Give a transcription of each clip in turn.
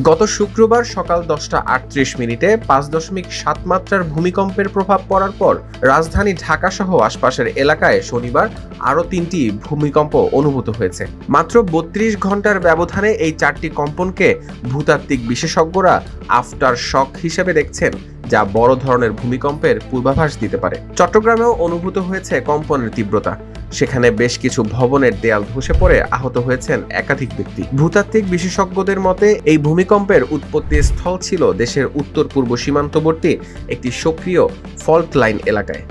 গত শুক্রবার সকাল 10:38 5.7 মাত্রার ভূমিকম্পের প্রভাব পড়ার পর রাজধানী ঢাকা সহ আশপাশের এলাকায় শনিবার আরও 3টি ভূমিকম্প অনুভূত হয়েছে। মাত্র 32 ঘন্টার ব্যবধানে এই 4টি কম্পনকে ভূতাত্ত্বিক বিশেষজ্ঞরা আফটার শক হিসেবে দেখছেন, যা বড় ধরনের ভূমিকম্পের পূর্বাভাস দিতে পারে। চট্টগ্রামেও অনুভূত হয়েছে কম্পনের তীব্রতা। সেখানে বেশ কিছু ভবনের দেয়াল ধসে পড়ে আহত হয়েছেন একাধিক ব্যক্তি। ভূতাত্ত্বিক বিশেষজ্ঞদের মতে এই ভূমিকম্পের উৎপত্তি স্থল ছিল দেশের উত্তর পূর্ব সীমান্তবর্তী একটি সক্রিয় ফল্ট লাইন এলাকায়,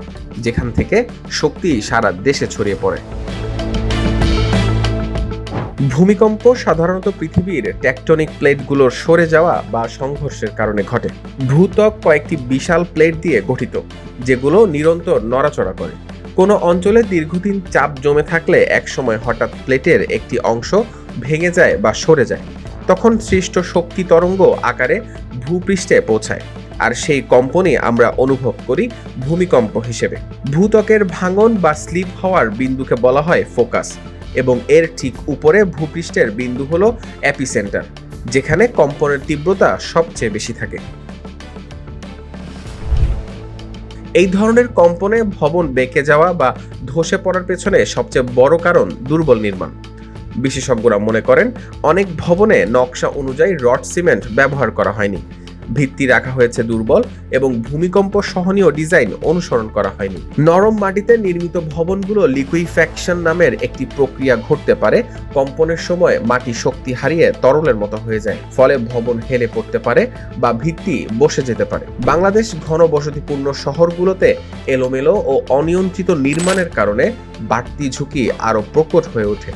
যেখান থেকে শক্তি সারা দেশে ছড়িয়ে পড়ে। ভূমিকম্প সাধারণত পৃথিবীর টেকটনিক প্লেটগুলোর সরে যাওয়া বা সংঘর্ষের কারণে ঘটে। ভূত্বক কয়েকটি বিশাল প্লেট দিয়ে গঠিত, যেগুলো নিরন্তর নড়াচড়া করে। কোনো অঞ্চলে দীর্ঘদিন চাপ জমে থাকলে একসময় হঠাৎ প্লেটের একটি অংশ ভেঙে যায় বা সরে যায়। তখন সৃষ্ট শক্তি তরঙ্গ আকারে ভূপৃষ্ঠে পৌঁছায়, আর সেই কম্পনই আমরা অনুভব করি ভূমিকম্প হিসেবে। ভূত্বকের ভাঙন বা স্লিপ হওয়ার বিন্দুকে বলা হয় ফোকাস, এবং এর ঠিক উপরে ভূপৃষ্ঠের বিন্দু হলো এপিসেন্টার, যেখানে কম্পনের তীব্রতা সবচেয়ে বেশি থাকে। এই ধরনের কম্পনে ভবন বেঁকে যাওয়া বা ধসে পড়ার পেছনে সবচেয়ে বড় কারণ দুর্বল নির্মাণ। বিশেষজ্ঞরা মনে করেন অনেক ভবনে নকশা অনুযায়ী রড সিমেন্ট ব্যবহার করা হয়নি, ভিত্তি রাখা হয়েছে দুর্বল, এবং ভূমিকম্প সহনীয় ডিজাইন অনুসরণ করা হয়নি। নরম মাটিতে নির্মিত ভবনগুলো লিকুইফ্যাকশন নামের একটি প্রক্রিয়া ঘটতে পারে। কম্পনের সময় মাটি শক্তি হারিয়ে তরলের মতো হয়ে যায়, ফলে ভবন হেলে পড়তে পারে বা ভিত্তি বসে যেতে পারে। বাংলাদেশ ঘন বসতিপূর্ণ শহরগুলোতে এলোমেলো ও অনিয়ন্ত্রিত নির্মাণের কারণে বাড়তি ঝুঁকি আরও প্রকট হয়ে ওঠে।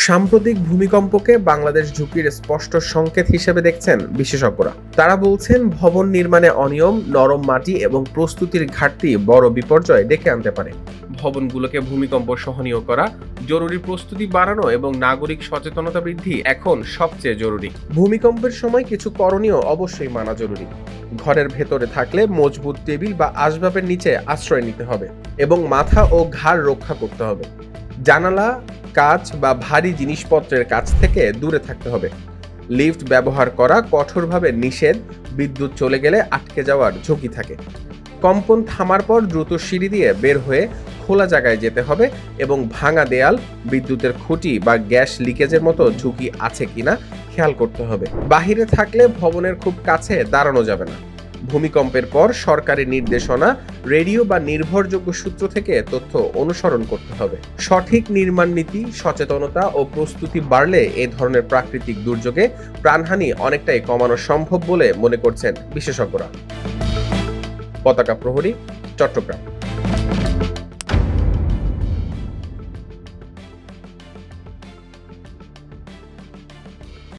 সাম্প্রতিক ভূমিকম্পকে বাংলাদেশ ঝুঁকির স্পষ্ট সংকেত হিসেবে দেখছেন বিশেষজ্ঞরা। তারা বলছেন ভবন নির্মাণে অনিয়ম, নরম মাটি এবং প্রস্তুতির ঘাটতি বড় বিপর্যয় ডেকে আনতে পারে। ভবনগুলোকে ভূমিকম্প সহনীয় করা, জরুরি প্রস্তুতি বাড়ানো এবং নাগরিক সচেতনতা বৃদ্ধি এখন সবচেয়ে জরুরি। ভূমিকম্পের সময় কিছু করণীয় অবশ্যই মানা জরুরি। ঘরের ভেতরে থাকলে মজবুত টেবিল বা আসবাবের নিচে আশ্রয় নিতে হবে এবং মাথা ও ঘাড় রক্ষা করতে হবে। জানালা, কাচ বা ভারী জিনিসপত্রের কাছ থেকে দূরে থাকতে হবে। লিফট ব্যবহার করা কঠোরভাবে নিষেধ, বিদ্যুৎ চলে গেলে আটকে যাওয়ার ঝুঁকি থাকে। কম্পন থামার পর দ্রুত সিঁড়ি দিয়ে বের হয়ে খোলা জায়গায় যেতে হবে এবং ভাঙা দেয়াল, বিদ্যুতের খুঁটি বা গ্যাস লিকেজের মতো ঝুঁকি আছে কিনা খেয়াল করতে হবে। বাহিরে থাকলে ভবনের খুব কাছে দাঁড়ানো যাবে না। ভূমিকম্পের পর সরকারি নির্দেশনা, রেডিও বা নির্ভরযোগ্য সূত্র থেকে তথ্য অনুসরণ করতে হবে। সঠিক নির্মাণ নীতি, সচেতনতা ও প্রস্তুতি বাড়লে এ ধরনের প্রাকৃতিক দুর্যোগে প্রাণহানি অনেকটাই কমানো সম্ভব বলে মনে করছেন বিশেষজ্ঞরা। পতাকা প্রহরী, চট্টগ্রাম।